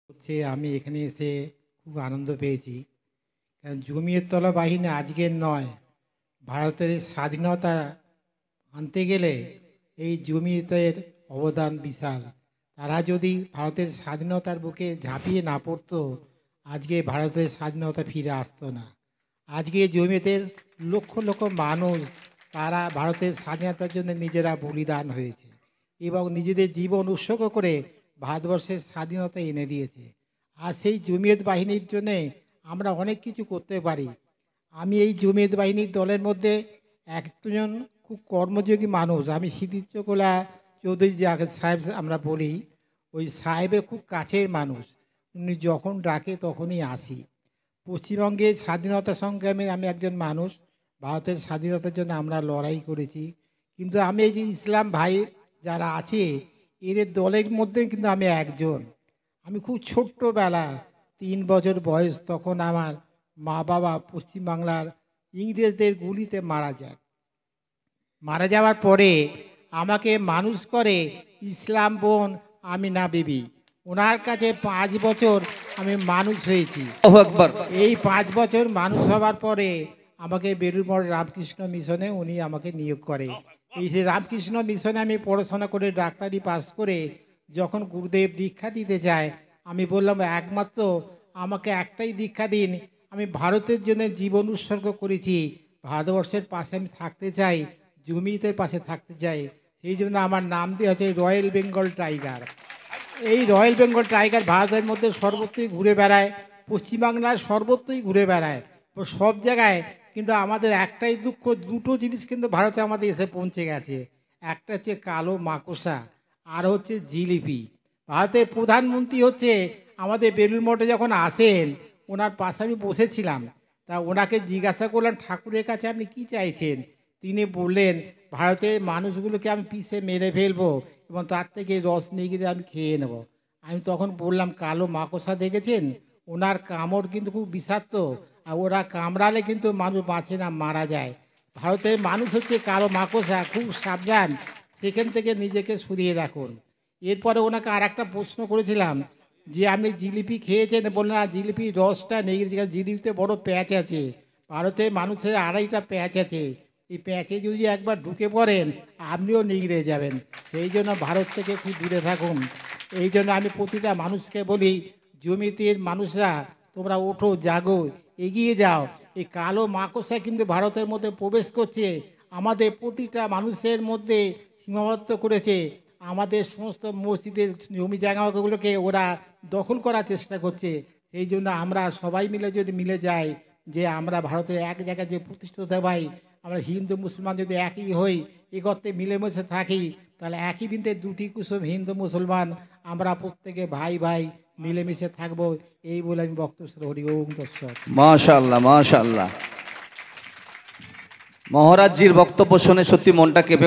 হচ্ছে আমি এখানে এসে খুব আনন্দ পেয়েছি। কারণ জমিয়তওয়ালা বাহিনী আজকের নয়, ভারতের স্বাধীনতা আনতে গেলে এই জমিয়তের অবদান বিশাল। তারা যদি ভারতের স্বাধীনতার বুকে ঝাঁপিয়ে না পড়তো, আজকে ভারতের স্বাধীনতা ফিরে আসতো না। আজকে জমিয়তের লক্ষ লক্ষ মানুষ তারা ভারতের স্বাধীনতার জন্য নিজেরা বলিদান হয়েছে এবং নিজেদের জীবন উৎসর্গ করে ভারতবর্ষের স্বাধীনতা এনে দিয়েছে। আর সেই জমিয়ত বাহিনীর জন্যে আমরা অনেক কিছু করতে পারি। আমি এই জমিয়ত বাহিনীর দলের মধ্যে একজন খুব কর্মযোগী মানুষ। আমি সিদ্দিকোলা চৌধুরী যাকে সাহেব আমরা বলি, ওই সাহেবের খুব কাছের মানুষ। উনি যখন ডাকে তখনই আসি। পশ্চিমবঙ্গের স্বাধীনতা সংগ্রামে আমি একজন মানুষ। ভারতের স্বাধীনতার জন্য আমরা লড়াই করেছি, কিন্তু আমি এই যে ইসলাম ভাই যারা আছে এদের দলের মধ্যে কিন্তু আমি একজন। আমি খুব ছোট্টবেলা 3 বছর বয়স, তখন আমার মা বাবা পশ্চিমবাংলার ইংরেজদের গুলিতে মারা যায়। মারা যাওয়ার পরে আমাকে মানুষ করে ইসলাম বোন আমিনা বিবি। ওনার কাছে 5 বছর আমি মানুষ হয়েছি। এই 5 বছর মানুষ হওয়ার পরে আমাকে বেলুড়মঠ রামকৃষ্ণ মিশনে উনি আমাকে নিয়োগ করে। এই যে রামকৃষ্ণ মিশনে আমি পড়াশোনা করে ডাক্তারি পাস করে যখন গুরুদেব দীক্ষা দিতে চায়, আমি বললাম একমাত্র আমাকে একটাই দীক্ষা দিন, আমি ভারতের জন্য জীবন উৎসর্গ করেছি, ভারতবর্ষের পাশে আমি থাকতে চাই, জমিয়তের পাশে থাকতে চাই। সেই জন্য আমার নাম দিয়ে হচ্ছে রয়্যাল বেঙ্গল টাইগার। এই রয়্যাল বেঙ্গল টাইগার ভারতের মধ্যে সর্বত্রই ঘুরে বেড়ায়, পশ্চিমবাংলার সর্বত্রই ঘুরে বেড়ায়, তো সব জায়গায়। কিন্তু আমাদের একটাই দুঃখ, দুটো জিনিস কিন্তু ভারতে আমাদের এসে পৌঁছে গেছে। একটা হচ্ছে কালো মাকড়সা, আর হচ্ছে জিলিপি। ভারতের প্রধানমন্ত্রী হচ্ছে আমাদের বেলুড় মঠে যখন আসেন, ওনার পাশে আমি বসেছিলাম। তা ওনাকে জিজ্ঞাসা করলাম, ঠাকুরের কাছে আপনি কি চাইছেন? তিনি বললেন, ভারতের মানুষগুলোকে আমি পিষে মেরে ফেলবো এবং তার থেকে রস নিয়ে গিয়ে আমি খেয়ে নেব। আমি তখন বললাম, কালো মাকড়সা দেখেছেন? ওনার কামড় কিন্তু খুব বিষাক্ত, আর ওরা কামড়ালে কিন্তু মানুষ বাঁচে না, মারা যায়। ভারতের মানুষ হচ্ছে কালো মাকড়সা, খুব সাবধান, সেখান থেকে নিজেকে সরিয়ে রাখুন। এরপরে ওনাকে আর একটা প্রশ্ন করেছিলাম যে আপনি জিলিপি খেয়েছেন? বললেন না, জিলিপির রসটা নেই, জিলিপিতে বড় প্যাঁচ আছে। ভারতের মানুষের 2.5টা প্যাঁচ আছে, এই প্যাঁচে যদি একবার ঢুকে পড়েন আপনিও নিগড়ে যাবেন। সেই জন্য ভারত থেকে খুব দূরে থাকুন। এই জন্য আমি প্রতিটা মানুষকে বলি, জমিতের মানুষরা তোমরা ওঠো, জাগো, এগিয়ে যাও। এই কালো মাকড়সা কিন্তু ভারতের মধ্যে প্রবেশ করছে, আমাদের প্রতিটা মানুষের মধ্যে সীমাবদ্ধ করেছে। আমাদের সমস্ত মসজিদের জমি জায়গাগুলোকে ওরা দখল করার চেষ্টা করছে। সেই জন্য আমরা সবাই মিলে যদি মিলে যাই, যে আমরা ভারতের এক জায়গায় যে প্রতিষ্ঠিত ভাই, আমরা হিন্দু মুসলমান যদি একই হই, এ করতে মিলেমিশে থাকি, তাহলে একই বৃন্তে দুটি কুসুম, হিন্দু মুসলমান আমরা প্রত্যেকে ভাই ভাই মিলেমিশে থাকবো। এই বলে আমি বক্তব্য হরি ওম দর্শক। মাশাআল্লাহ, মাশাআল্লাহ। মহারাজজির বক্তব্য শুনে সত্যি মনটা কেঁপে